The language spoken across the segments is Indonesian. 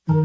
Tak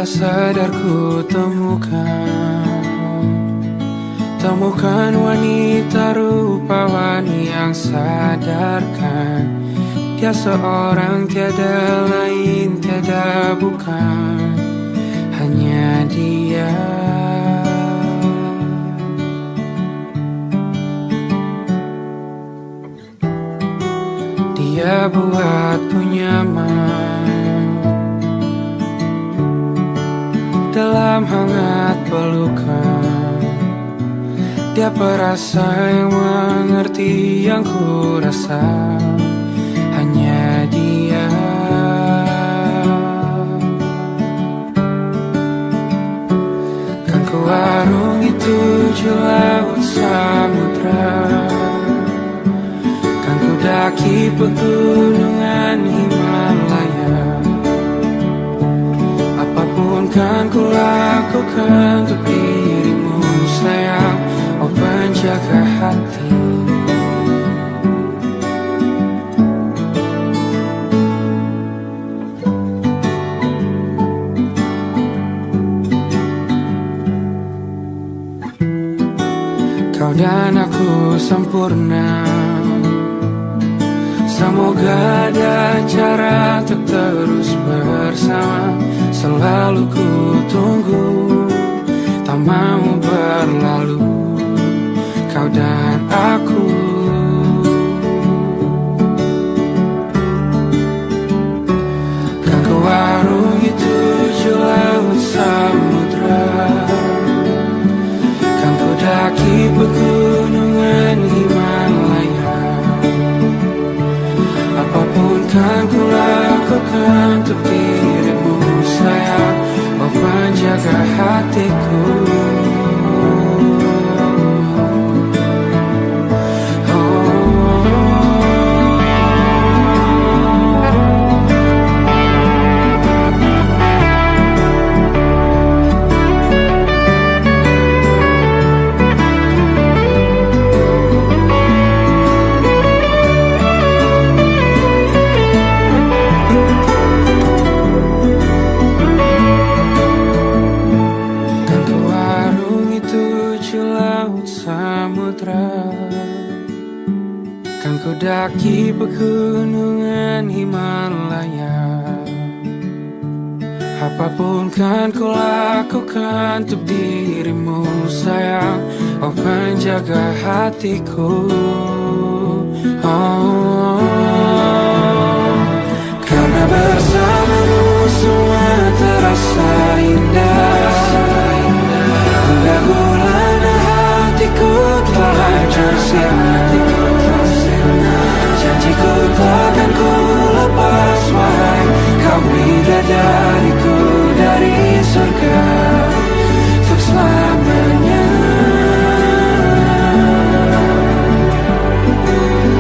sadar ku temukan wanita rupawan yang sadarkan dia seorang, tiada lain, tiada bukan, hanya dia. Dia buatku nyaman dalam hangat pelukan. Dia perasa yang mengerti yang ku rasa, hanya dia. Kan ku arungi 7 laut samudra, kan ku daki pegunungan Himalaya. Apapun kan ku lakukan untuk dirimu sayang, oh benci penjaga hati. Kau dan aku sempurna. Semoga ada cara untuk terus bersama. Selalu ku tunggu, tak mau berlalu, kau dan aku. Kan ku warungi 7 laut samudra, kan ku daki pegunungan Himalaya. Apapun kan ku lakukan untuk dirimu sayang, oh penjaga hatiku. Kan ku daki pegunungan Himalaya. Apapun kan ku lakukan untuk dirimu sayang, oh penjaga hatiku. Oh, karena bersamamu semua terasa indah. Hingga gulana hatiku telah hancur sirna. Janjiku takkan ku lepas wahai kau bidadariku dari surga untuk selamanya.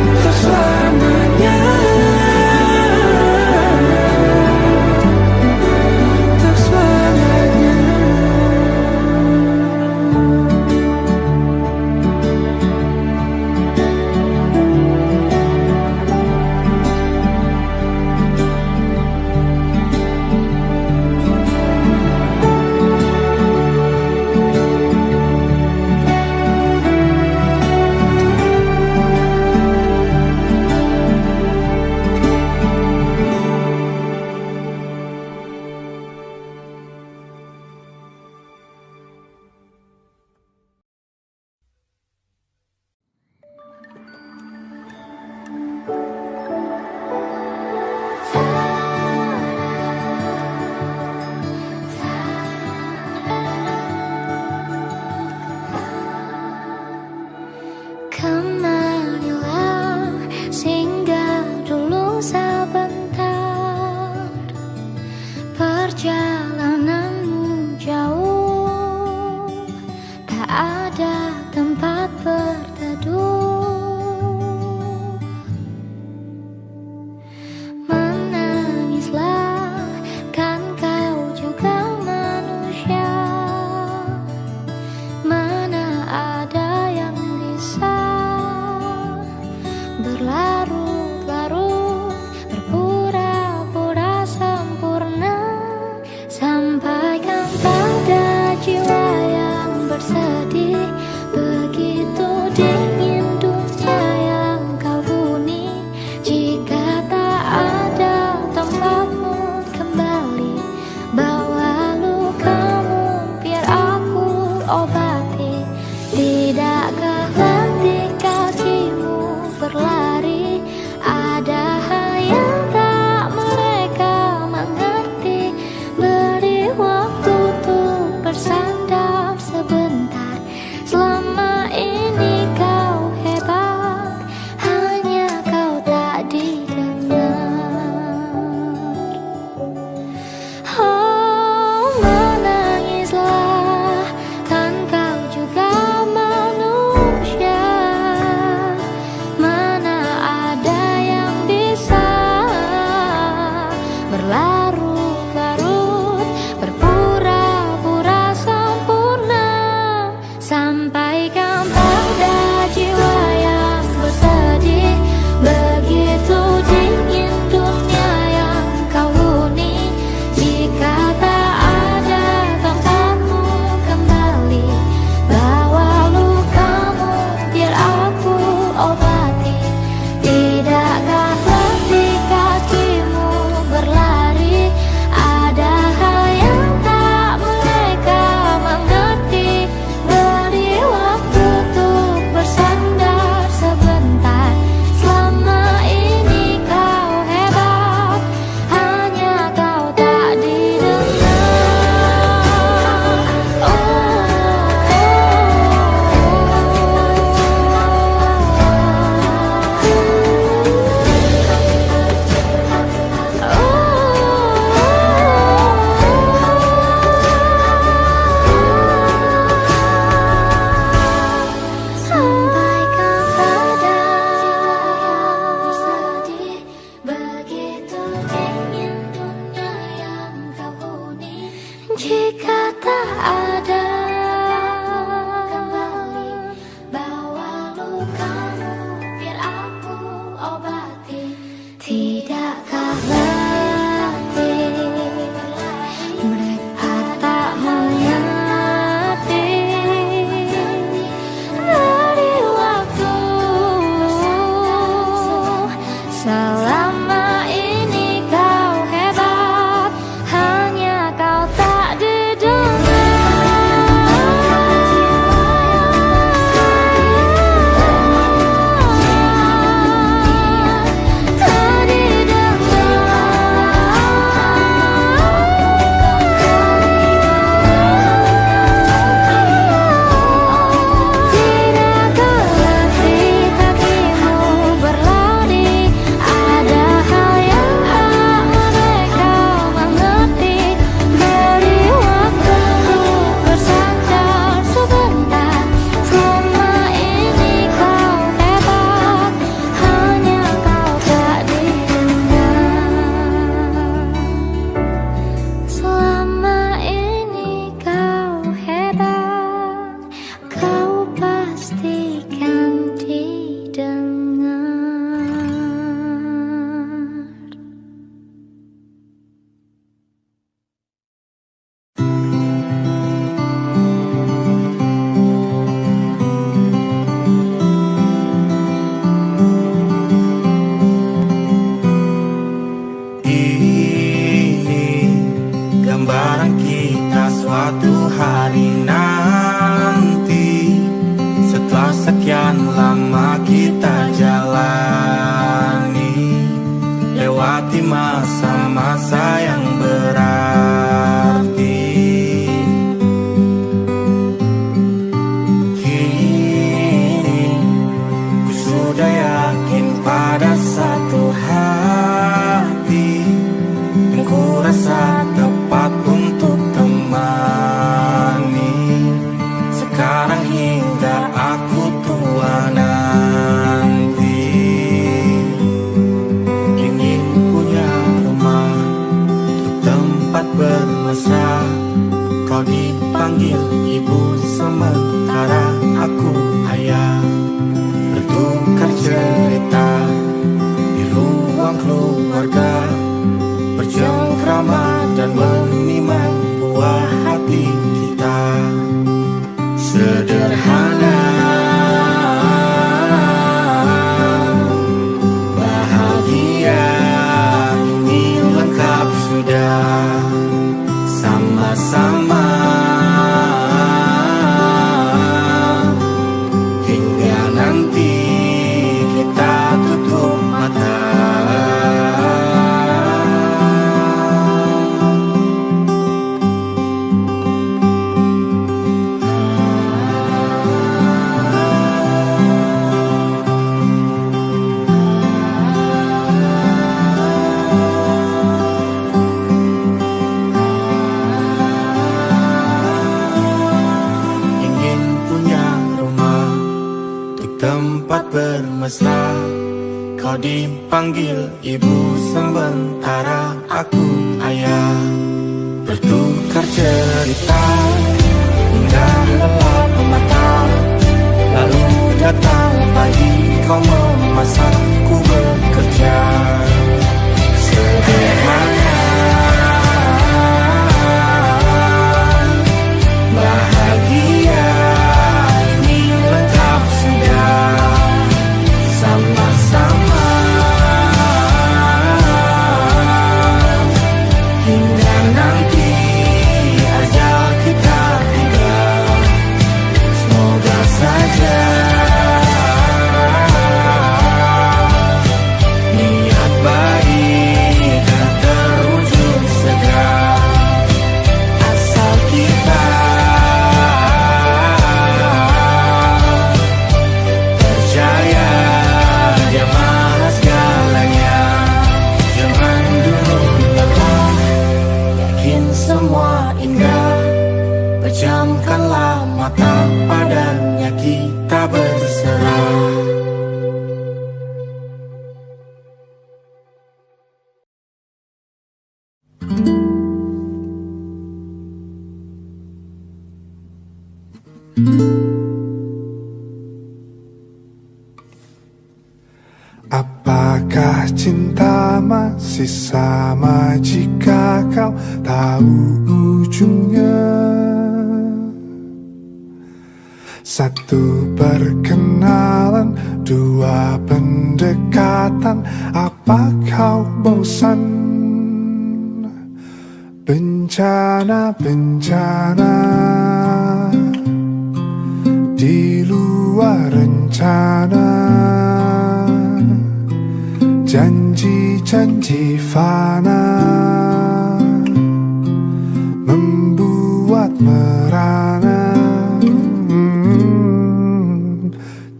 Untuk selamanya. Untuk selamanya. Kemarilah singgah dulu sebentar, perjalananmu jauh, tak ada tempat berteduh. Menangislah, kan kau juga manusia. Mana ada yang bisa berlarut-larut, berpura-pura sempurna. Sampaikan pada jiwa yang bersedih, begitu dingin dunia yang kau huni. Jika tak ada tempatmu kembali, bawa lukamu biar aku obati. Tidakkah letih kakimu berlari, ada yang tak mereka mengerti. Beri waktu untuk bersandar sebentar. Selama ini kau hebat, hanya kau tak didengar. Oh, menangislah, kan kau juga manusia. Mana ada yang bisa berlarut-larut, berpura-pura sempurna. Sampaikan sekian lama kita jalani, lewati masa-masa yang berarti. Kini ku sudah yakin pada satu hati yang ku rasa tepat untuk temani. Sekarang hingga aku tua nanti, ingin punya rumah untuk tempat bermesra. Kau dipanggil ibu sementara aku ayah, bertukar cerita di ruang keluarga, bercengkrama dan menimang buah hati kita. Sederhana, bahagia, ini lengkap sudah. Sama-sama hingga nanti kita tutup mata. Tempat bermesra, kau dipanggil ibu sementara aku ayah, bertukar cerita hingga lelap mata. Lalu datang pagi, kau memasak, ku bekerja. Sederhana, bahagia, ini lengkap sudah. Sama-sama hingga nanti ajal kita tiba. Semoga saja niat baik dan terwujud segera, asal kita percaya Dia Maha segalanya. Jangan dulu lelah, yakin semua indah. Pejamkanlah mata, padanya kita berserah. Apakah cinta masih sama jika kau tahu ujungnya? Satu perkenalan, dua pendekatan, apa kau bosan? Bencana-bencana di luar rencana, janji-janji fana membuat merana.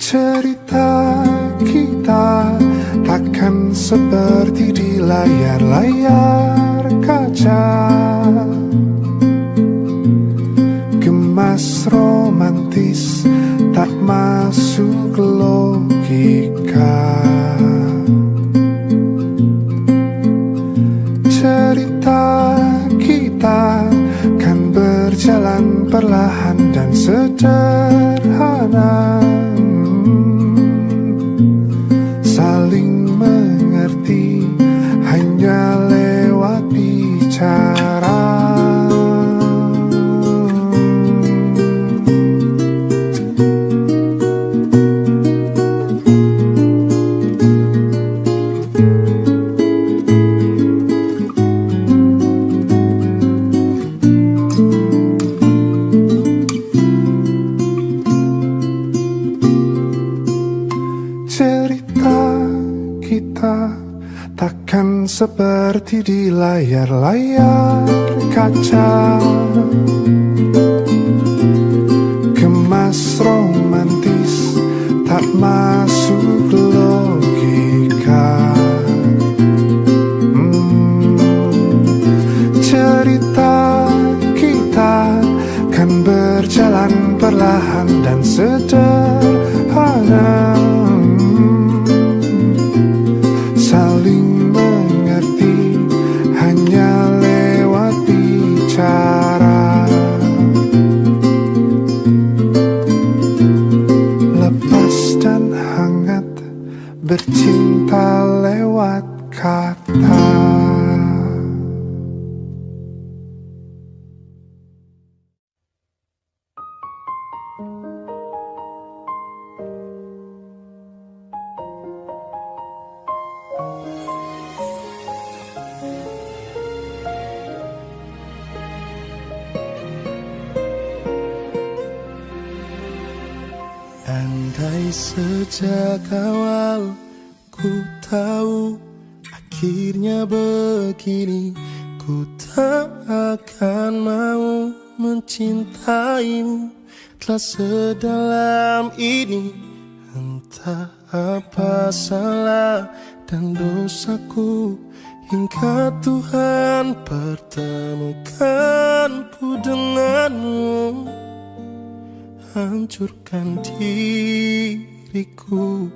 Cerita kita takkan seperti di layar-layar kaca, gemas romantis tak masuk logika. Cerita kita kan berjalan perlahan dan sederhana, saling mengerti hanya lewat bicara. Kan seperti di layar-layar kaca, kemas romantis tak masuk logika. Cerita kita kan berjalan perlahan dan sederhana, saling mengerti hanya lewat bicara. Lepas dan hangat bercinta lewat kata. Andai sejak awal ku tahu akhirnya begini, ku tak akan mau mencintaimu telah sedalam ini. Entah apa salah dan dosaku, hingga Tuhan pertemukanku denganmu. Hancurkan diriku,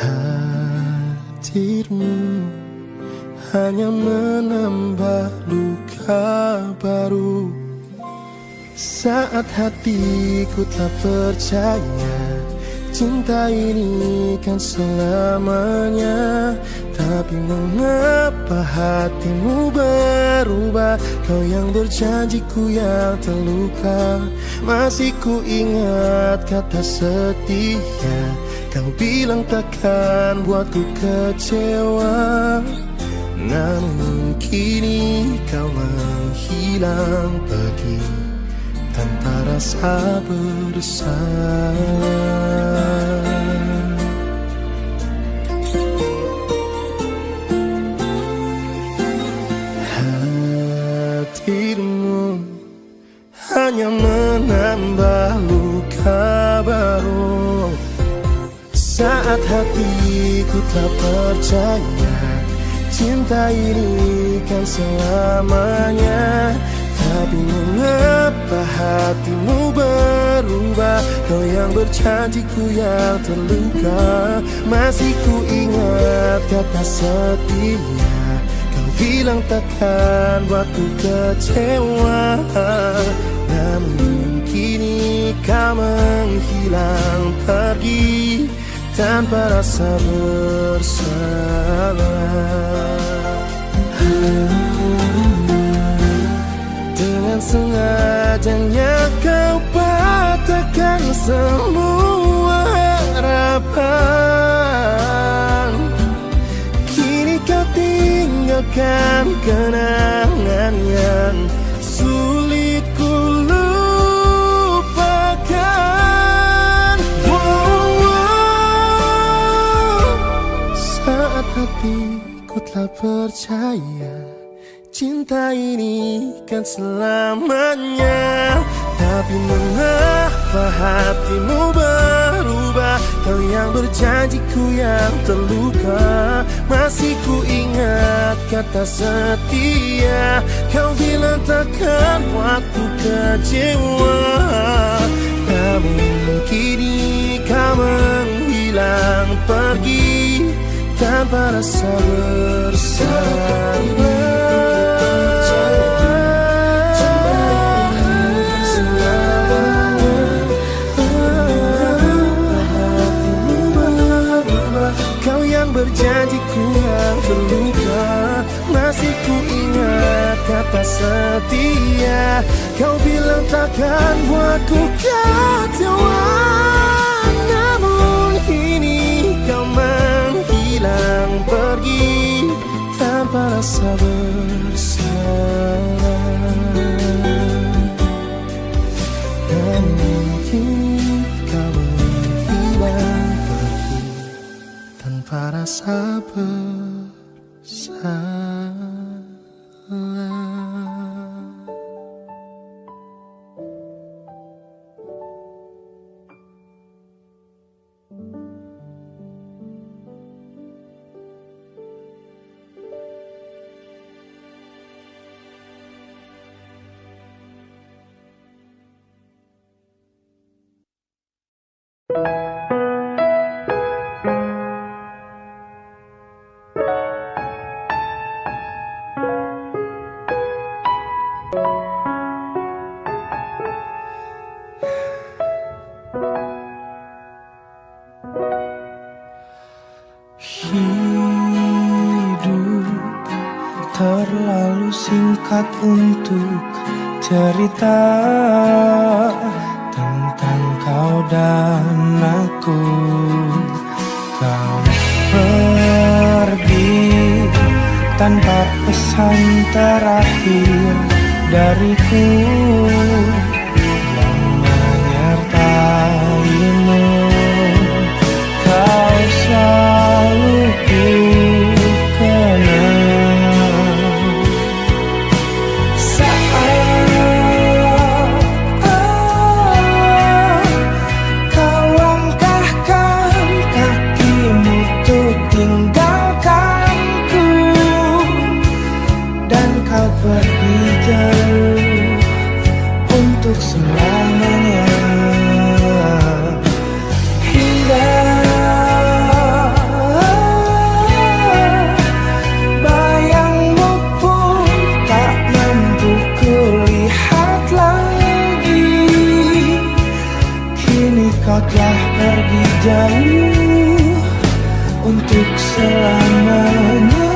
hadirmu hanya menambah luka baru. Saat hatiku tak percaya cinta ini kan selamanya, tapi mengapa hatimu berubah? Kau yang berjanjiku yang terluka. Masih ku ingat kata setia, kau bilang takkan buatku kecewa. Namun kini kau menghilang pergi tanpa rasa bersalah. Hadirmu hanya menambah luka baru. Saat hatiku tak percaya cinta ini kan selamanya, tapi mengapa hatimu berubah? Kau yang berjanjiku yang terluka. Masih ku ingat kata setia, kau bilang takkan buatku kecewa. Namun kini kau menghilang pergi tanpa rasa bersalah. Dengan sengajanya kau patahkan semua harapan. Kini kau tinggalkan kenangan yang sulit ku lupakan. Saat hatiku telah percaya cinta ini kan selamanya, tapi mengapa hatimu berubah? Kau yang berjanjiku yang terluka. Masih ku ingat kata setia, kau bilang takkan buatku kecewa. Namun kini kau menghilang pergi tanpa rasa bersalah. Kau yang berjanjiku yang terluka. Masih ku ingat kata setia, kau bilang takkan buatku kecewa. Namun kini kau menghilang pergi tanpa rasa bersalah. Namun kini kau menghilang pergi tanpa rasa bersalah. Hidup terlalu singkat untuk cerita tentang kau dan aku. Kau pergi tanpa pesan terakhir dariku yang menyertaimu. Kau selalu ku kenang saat kau langkahkan kakimu untuk tinggalkanku dan kau pergi jauh untuk selamanya. Kau telah pergi jauh untuk selamanya.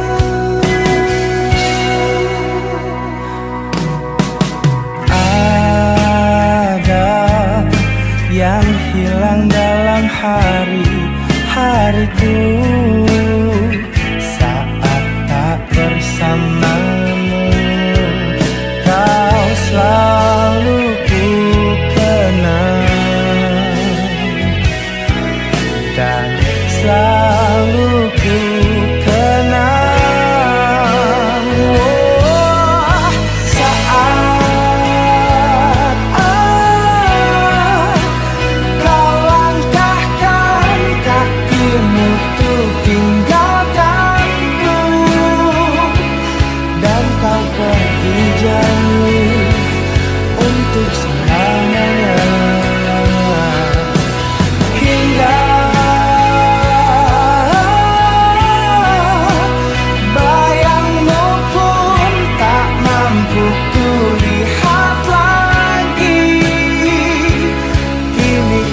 Ada yang hilang dalam hari-hariku saat tak bersamamu. Kau selalu ku kenang dan selalu ku kenang. Saat kau langkahkan kakimu untuk tinggalkanku dan kau pergi jauh untuk selamanya.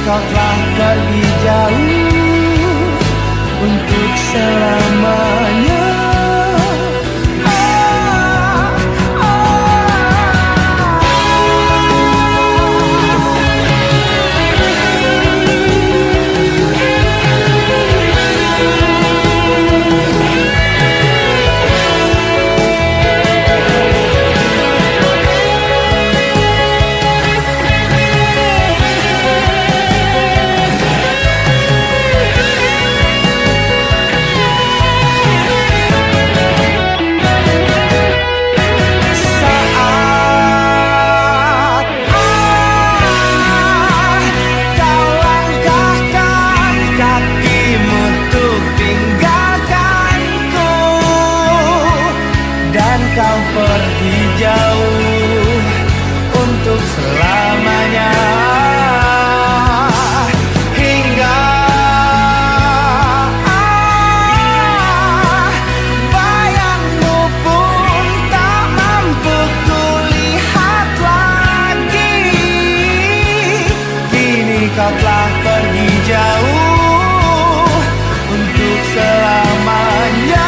Kau telah pergi jauh untuk selamanya. Kau pergi jauh untuk selamanya. Hingga bayangmu pun tak mampu kulihat lagi. Kini kau telah pergi jauh untuk selamanya.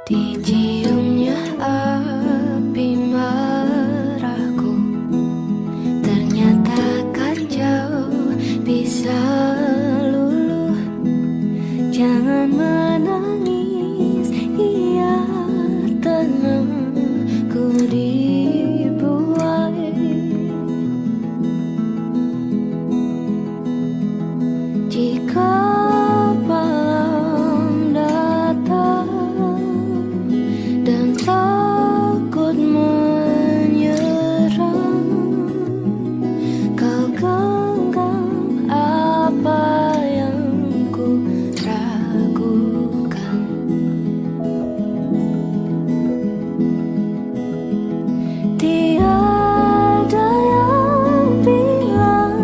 Diciumnya api marahku, ternyata kacau bisa luluh. Jangan menangis, iya tenang, ku dibuai. Jika malam datang dan takut menyerang, kau genggam apa yang ku ragukan. Tiada yang bilang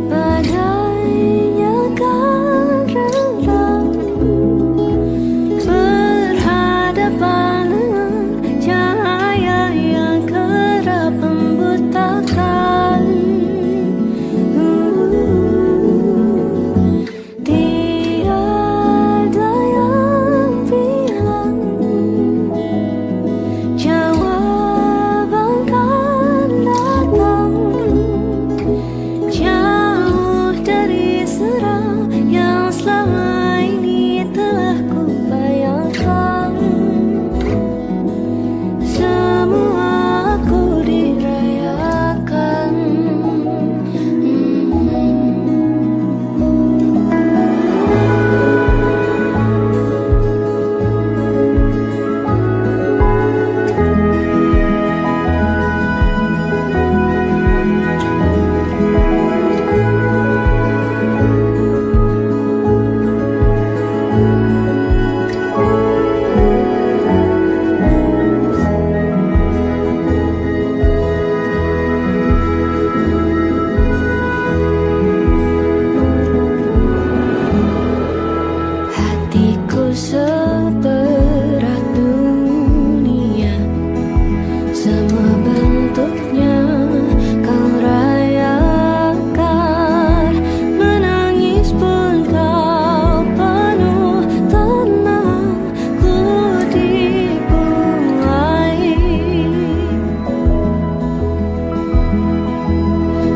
badainya kan redam, berhadapan dengan cahaya yang kerap membutakan. Tiada yang bilang jawaban kan datang, jauh dari serang yang selama ini telah ku bayangkan. Semua aku dirayakan. Hatiku seberat dunia, semua bentuknya kau rayakan. Menangis pun kau penuh tenang, ku dibuai.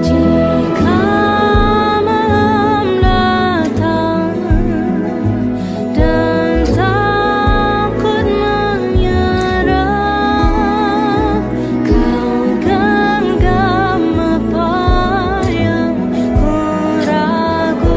Jika malam datang dan takut menyerang, kau genggam apa yang ku ragukan.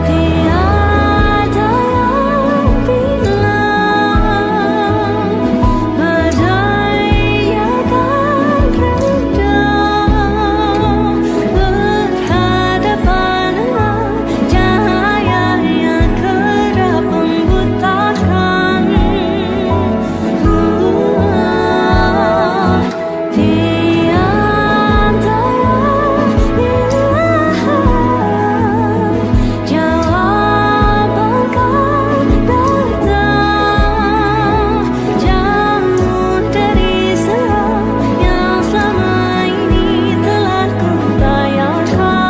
Tiada yang bilang badai akan redam, berhadapan dengan cahaya yang kerap membutakan. Tiada yang bilang jawaban kan datang, jauh dari serang yang selama ini telah ku bayangkan.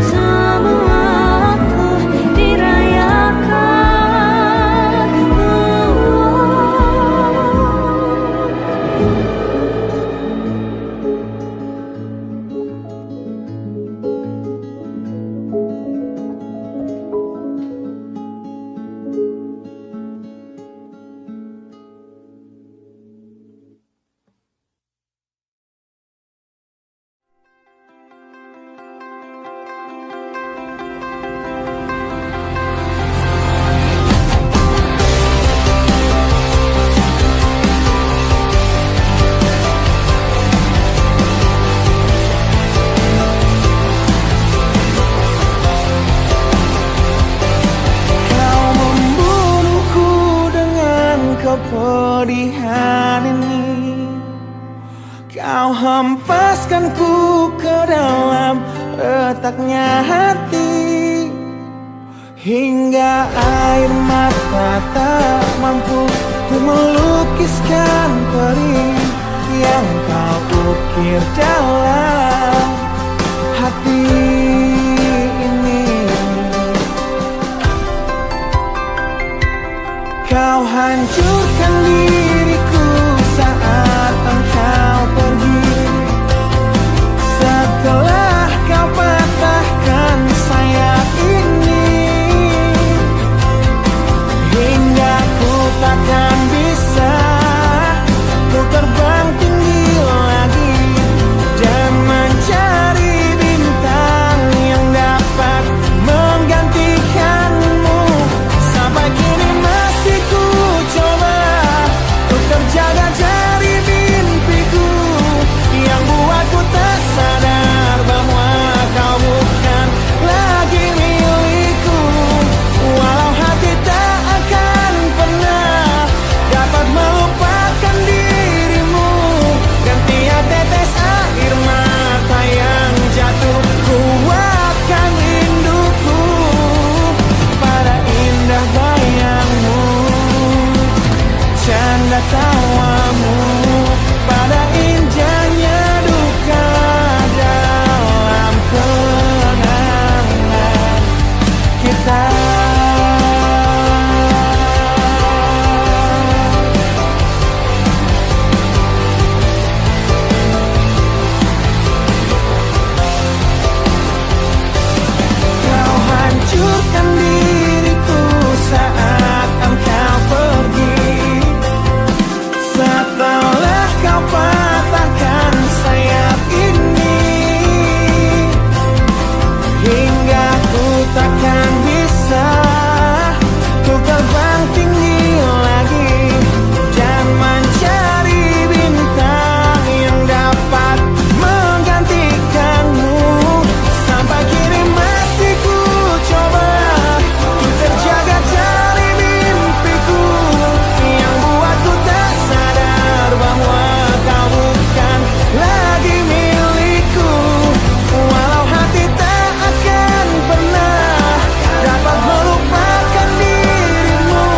Semua aku dirayakan. Kau membunuhku dengan kepedihan ini. Kau hempaskanku ke dalam retaknya hati. hingga air mata tak mampu untuk melukiskan perih yang kau ukir dalam hati ini. Kau hancurkan diriku saat engkau pergi, setelah kau patahkan sayap ini, hingga ku takkan bisa ku terbang tinggi lagi dan mencari bintang yang dapat menggantikanmu. Sampai kini masih ku coba untuk terjaga dari mimpiku yang buatku tak sadar bahwa kau bukan lagi milikku. Walau hati tak akan pernah dapat melupakan dirimu, dan tiap tetes air mata yang jatuh kuatkan rinduku pada indah bayangmu, canda tawamu, pada indahnya duka dalam kenangan kita. Kau hancurkan diriku saat engkau pergi, setelah kau patahkan sayap ini, hingga ku takkan bisa ku terbang tinggi lagi dan mencari bintang yang dapat menggantikanmu. Sampai kini masih ku coba ku terjaga dari mimpiku yang buatku tak sadar bahwa kau bukan lagi milikku. Walau hati tak akan pernah dapat melupakan dirimu,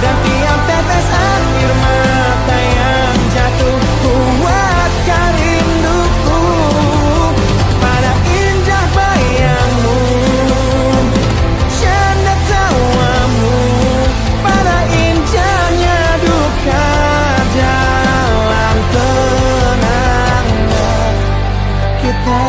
dan tiap tetes air mata yang jatuh kuatkan rinduku pada indah bayangmu, canda tawamu, pada indahnya duka dalam kenangan kita.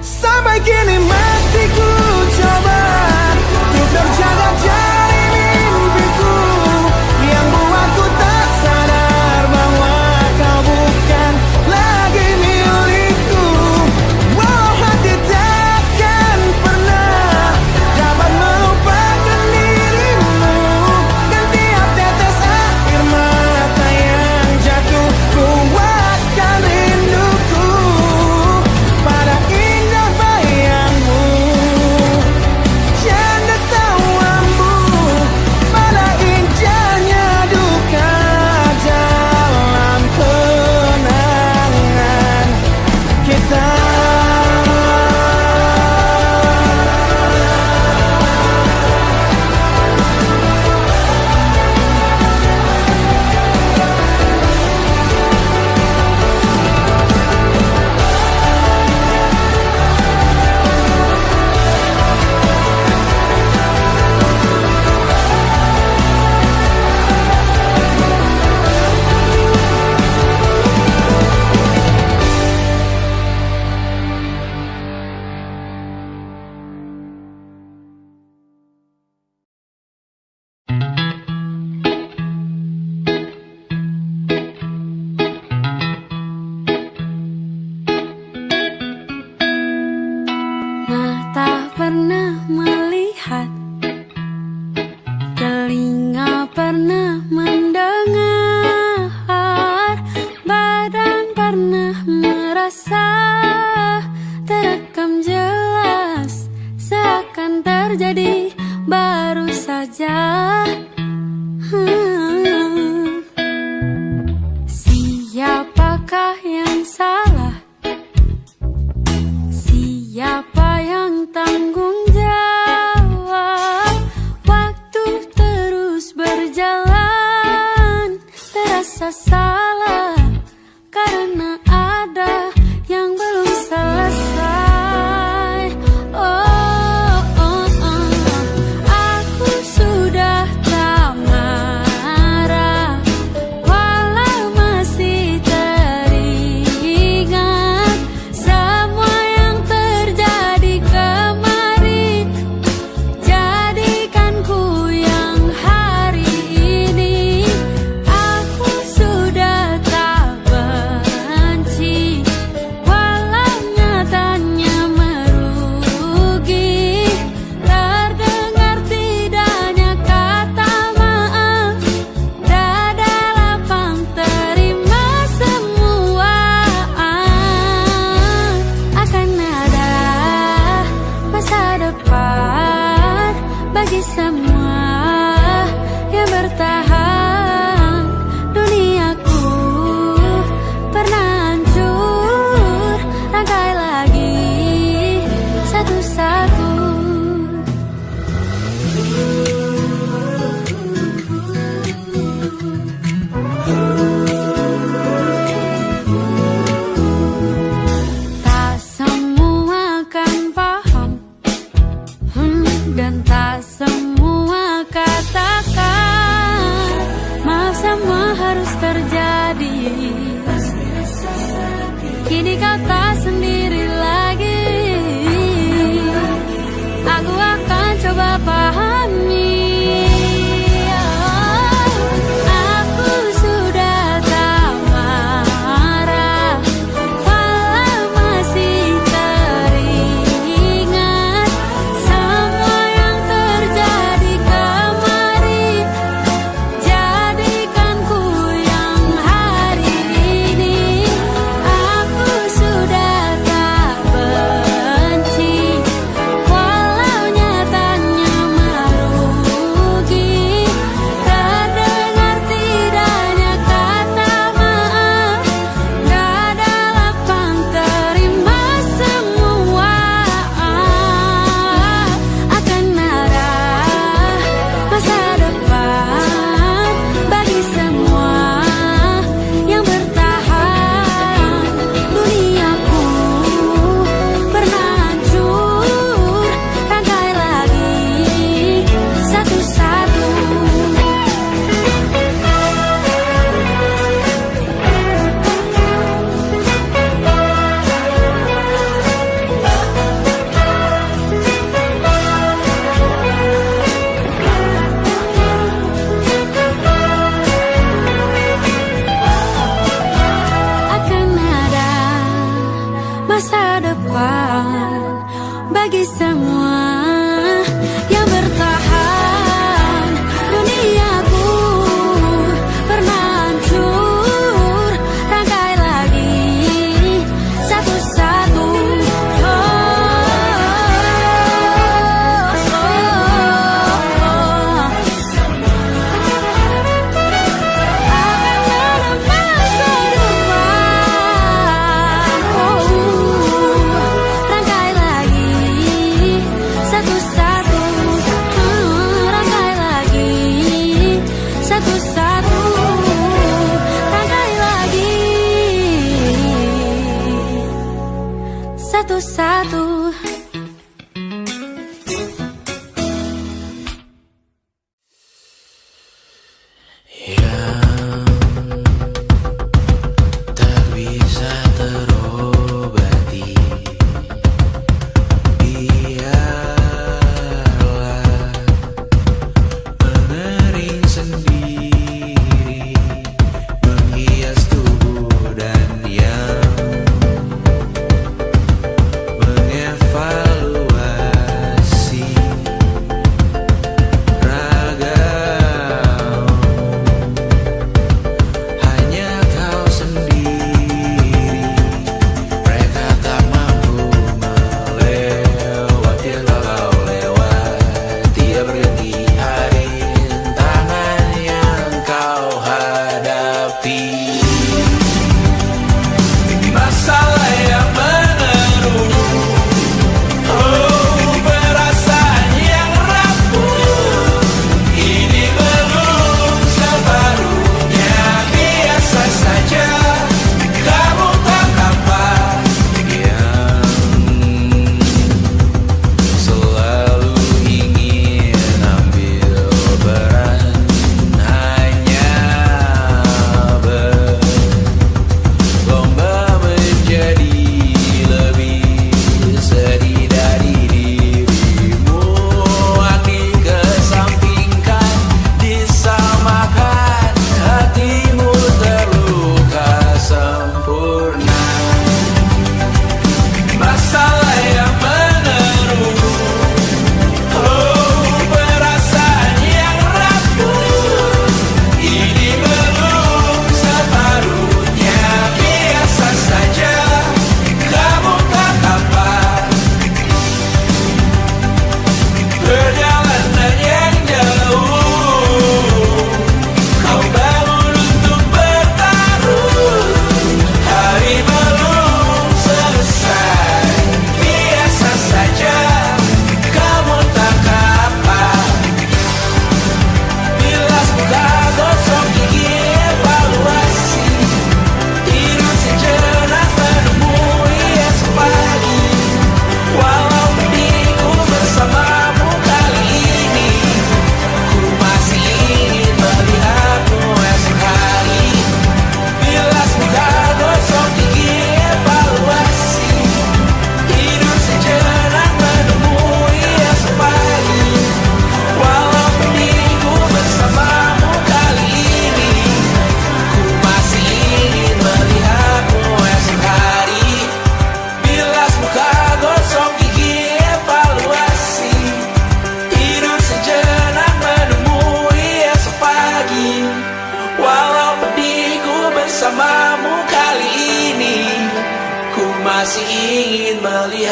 Sampai kini masih ku coba untuk terjaga dari mimpiku yang buatku tak sadar bahwa kau bukan lagi milikku. Walau hati takkan pernah dapat melupakan dirimu, dan tiap tetes air mata yang jatuh kuatkan rinduku pada indah bayangmu, canda tawamu, pada indahnya duka dalam kenangan kita. Mata pernah melihat pernah mendengar, badan pernah merasa, terekam jelas, seakan terjadi baru saja. Siapakah yang salah? Siapa yang tanggung jawab? Waktu terus berjalan, terasa salah karena ada yang belum selesai. Aku sudah tak marah, walau masih teringat semua yang terjadi kemarin. Jadikan ku yang hari ini. Aku sudah tak benci, walau nyatanya merugi. Terdengar tidaknya kata maaf, dada lapang terima semua. Akan ada masa depan bagi semua yang bertahan. Duniaku pernah hancur, rangkai lagi satu-satu. Tak semua kan paham, dan tak semua katakan maaf, semua harus terjadi. Kini kau tak sendiri lagi. Aku akan coba pahami. Aku sudah tak marah, walau masih teringat semua yang terjadi kemarin. Jadikan ku yang hari ini. Aku sudah tak benci, walau nyatanya merugi. Terdengar tidaknya kata maaf, dada lapang terima semua. Akan ada masa depan bagi semua yang bertahan. Duniaku pernah hancur, rangkai lagi satu-satu. Akan ada masa depan bagi semua yang bertahan. Duniaku pernah hancur, rangkai lagi satu-satu. Akan ada masa depan, rangkai lagi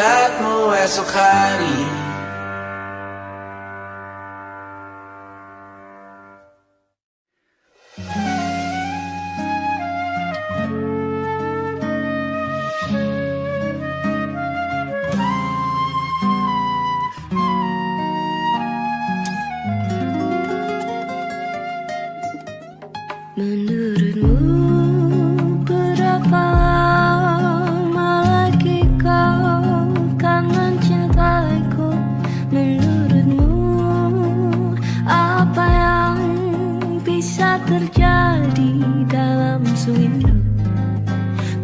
melihatmu esok hari. Menurutmu berapa lama lagi kau kan mencintaiku? Menurutmu apa yang bisa terjadi dalam sewindu?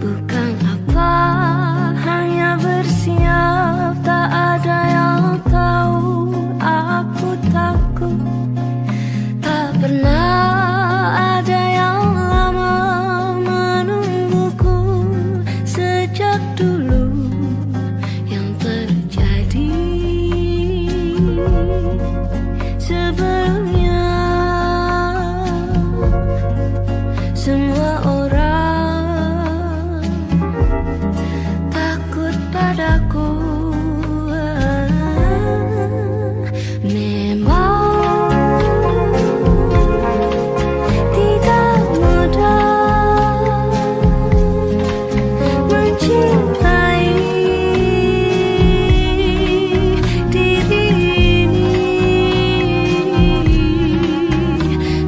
Bukan apa, hanya bersiap, tak ada yang tahu. Aku takut tak pernah ada yang lama menungguku sejak dulu. Yang terjadi sebelumnya, semua orang takut padaku. Memang tidak mudah mencintai diri ini,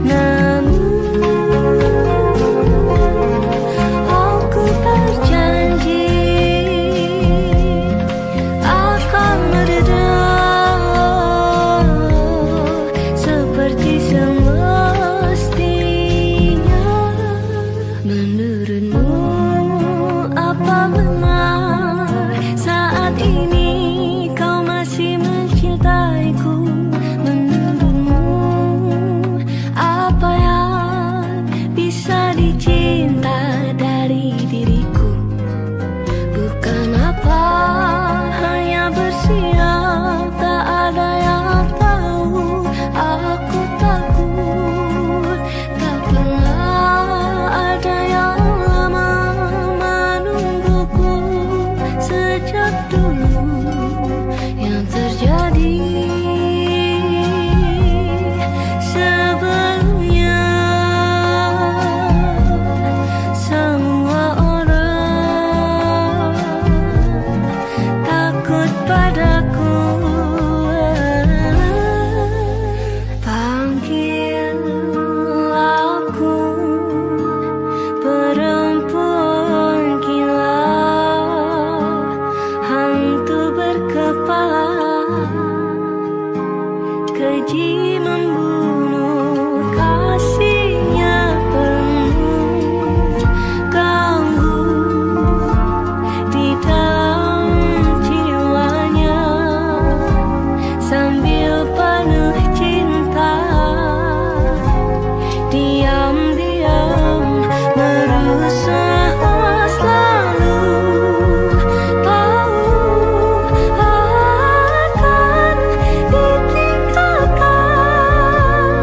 namun aku berjanji akan meredam seperti semestinya. Menurutmu apa benar saat ini kau masih mencintaiku? Menurutmu apa yang bisa dicinta dari diriku? Bukan apa, hanya bersiap, tak ada yang tahu. Aku takut tak pernah ada yang lama menungguku sejak dulu. Yang terjadi sebelumnya, semua orang takut padaku. Panggil aku perempuan gila, hantu berkepala, keji membunuh, kasihnya penuh ganggu di dalam jiwanya, sambil penuh cinta diam-diam berusaha selalu tahu akan ditinggalkan.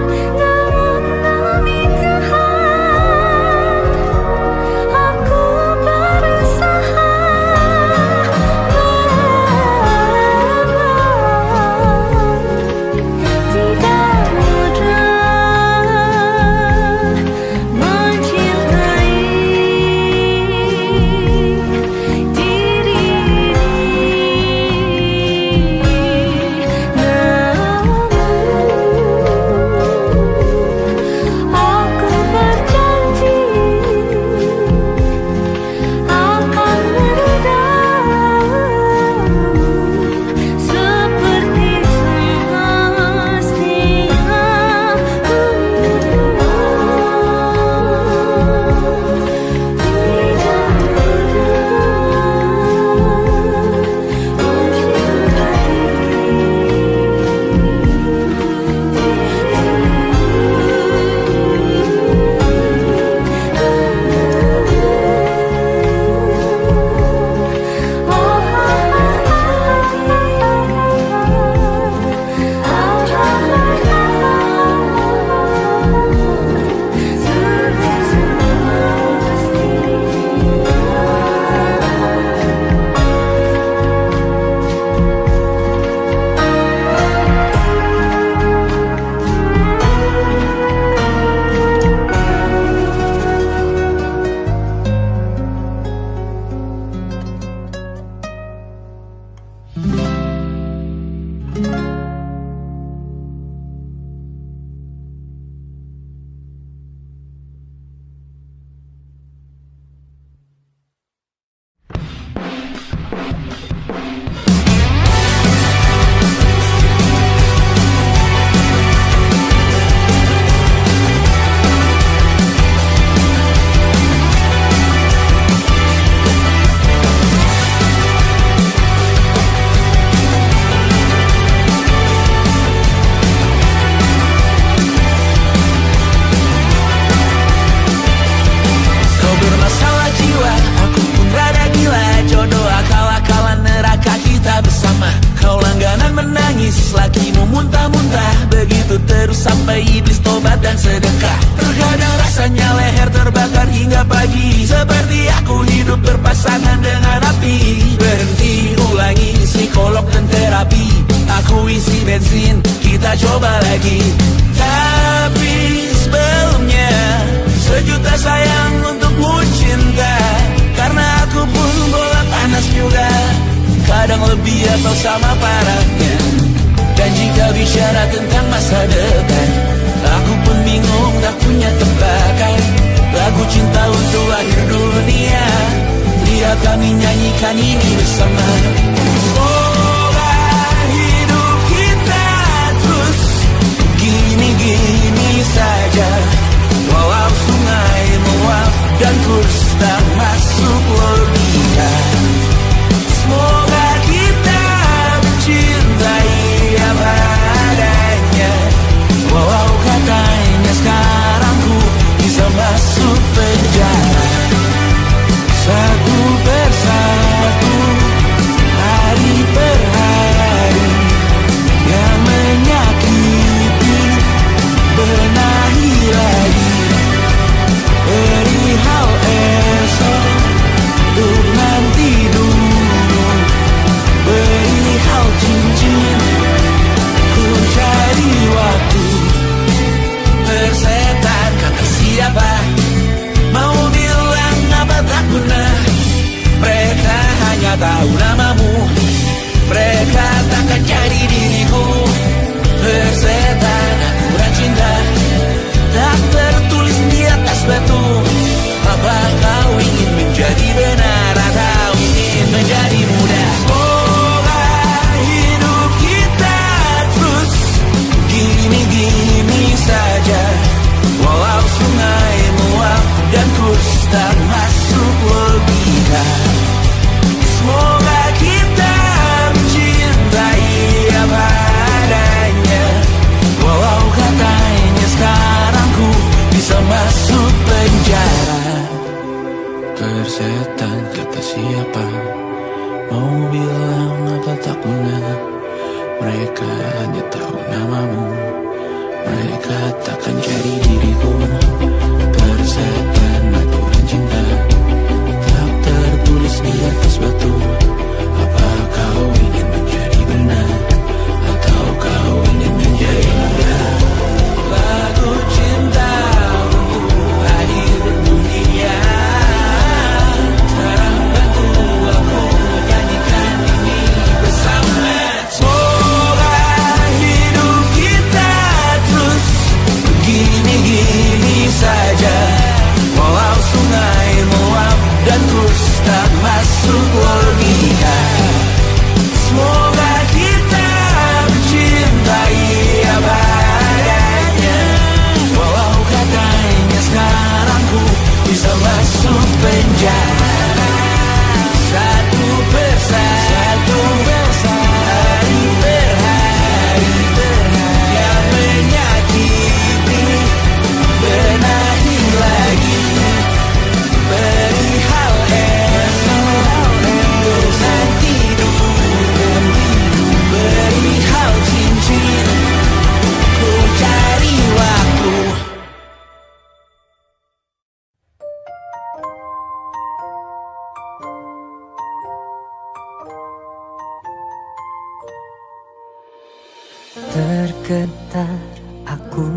Tergetar aku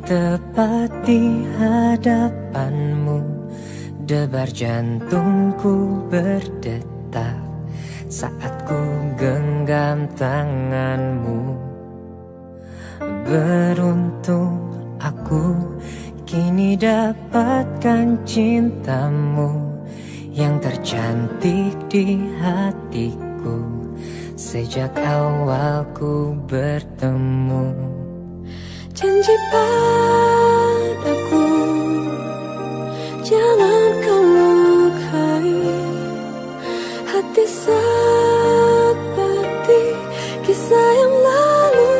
tepat di hadapanmu, debar jantungku berdetak saat ku genggam genggam tanganmu. Beruntung aku kini dapatkan cintamu yang tercantik di hatiku sejak awal ku bertemu. Janji padaku, jangan kau lukai hati seperti kisah yang lalu.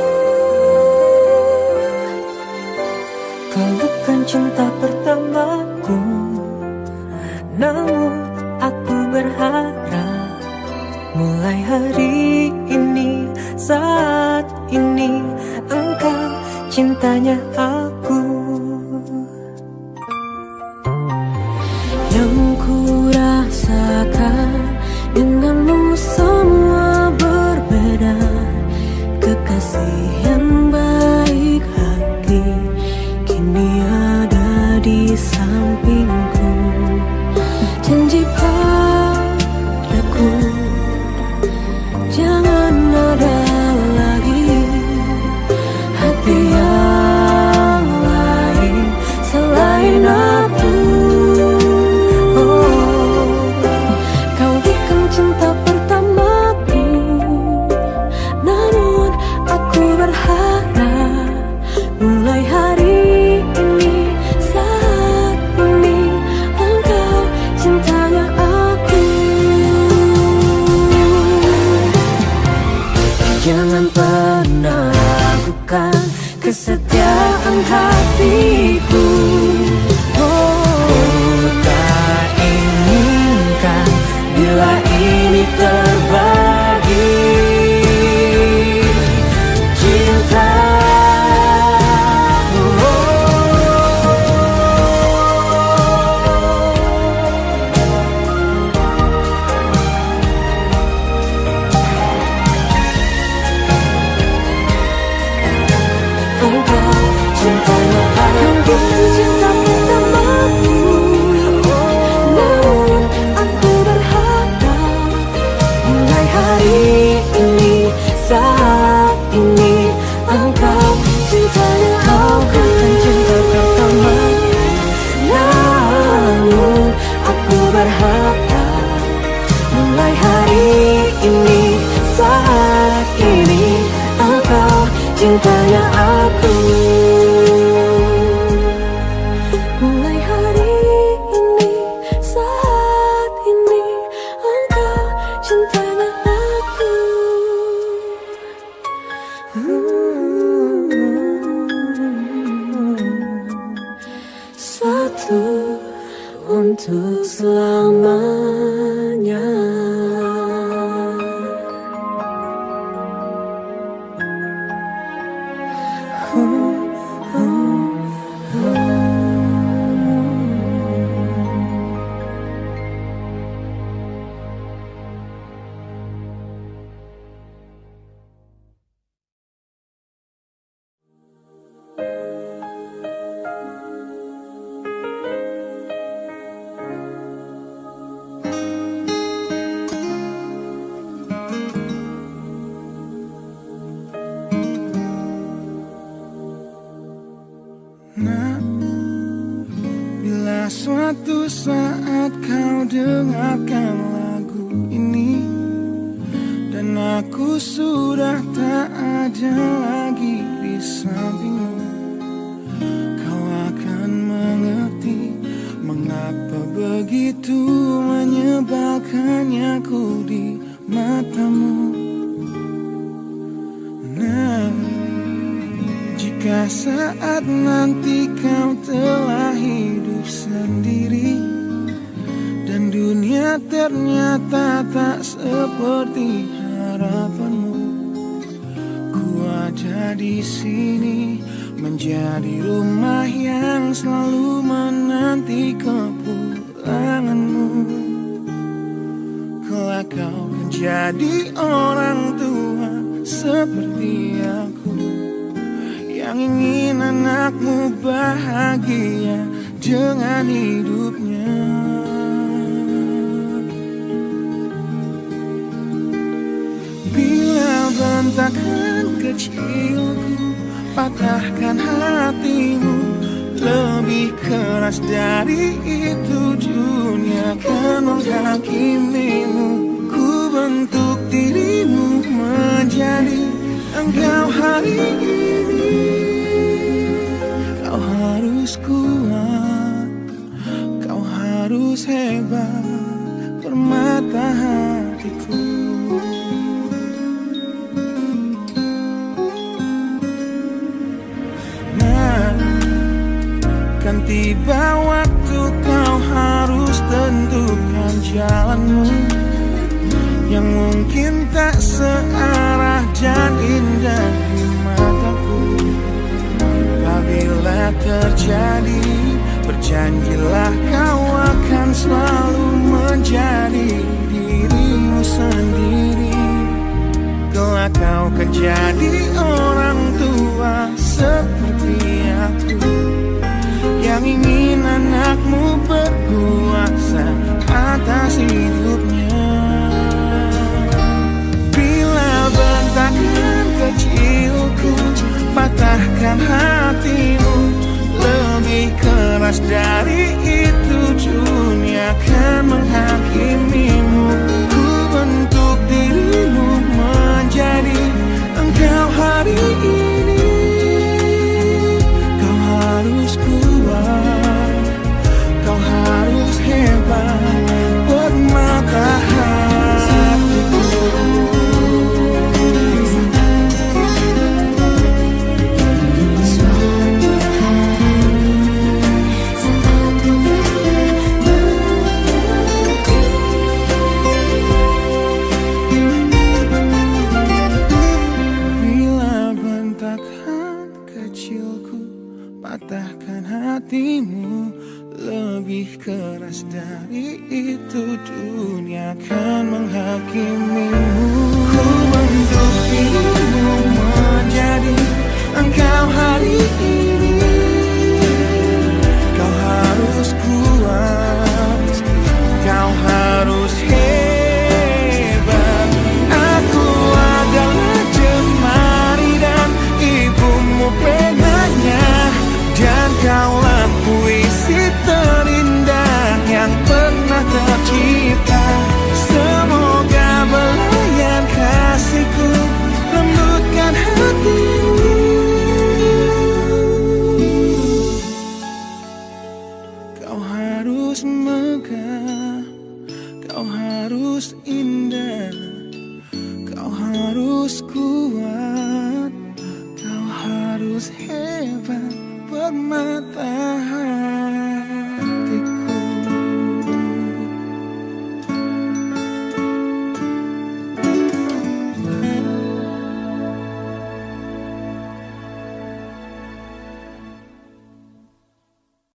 Kau bukan cinta pertamaku, namun aku berharap mulai hari ini, saat ini, engkau cintanya aku. Yang ku rasakan denganmu semua berbeda. Kekasih yang baik hati kini ada di sampingku. Janji padaku, jangan ada lagi hati yang lain selain aku. Oh, kau bukan cinta pertamaku, namun aku berharap mulai hari ini, saat ini, engkau cintanya aku. Jangan pernah ragukan kesetiaan hatiku. Oh, tak inginkan bila ini terbagi cinta. Engkau cintanya aku. Cinta pertamaku, namun aku berharap Mulai hari ini, saat ini, engkau cintanya kau aku. bukan cinta pertama, namun aku berharap mulai hari ini, saat ini, engkau cintanya aku. Mulai hari ini, saat ini, engkau cintanya aku. Satu untuk selamanya. Nah, bila suatu saat kau dengarkan lagu ini dan aku sudah tak ada lagi di sampingmu, kau akan mengerti mengapa begitu menyebalkannya ku di matamu. Nah, jika saat nanti kau telah hidup sendiri dan dunia ternyata tak seperti harapanmu, ku ada di sini menjadi rumah yang selalu menanti kepulanganmu. Kelak kau kan jadi orang tua seperti aku, yang ingin anakmu bahagia dengan hidupnya. Bila bentakan kecilku, patahkan hatimu. Lebih keras dari itu dunia akan menghakimimu. Ku bentuk dirimu menjadi engkau hari ini. Kau harus kuat, kau harus hebat, permata hatiku. Kan tiba waktu kau harus tentukan jalanmu yang mungkin tak searah dan indah di mataku. Apabila terjadi, berjanjilah kau akan selalu menjadi dirimu sendiri. Kelak kau kan jadi orang tua seperti aku, yang ingin anakmu berkuasa atas hidupnya. Bila bentakan kecilku, patahkan hatimu. Lebih keras dari itu dunia akan menghakimimu. Ku bentuk dirimu menjadi engkau hari ini. Kau harus kuat, kau harus hebat, permata hatiku. Bila bentakan kecilku, patahkan hatimu. Lebih keras dari itu dunia akan menghakimimu. Ku bentuk dirimu menjadi engkau hari ini. Kau harus kuat, kau harus hebat. Aku adalah jemari dan ibumu penganya, dan kaulah puisi terindah yang pernah tercipta. Semoga belayan kasihku lembutkan hatimu. Kau harus megah, kau harus indah, kau harus kuat, kau harus hebat, permata hatiku.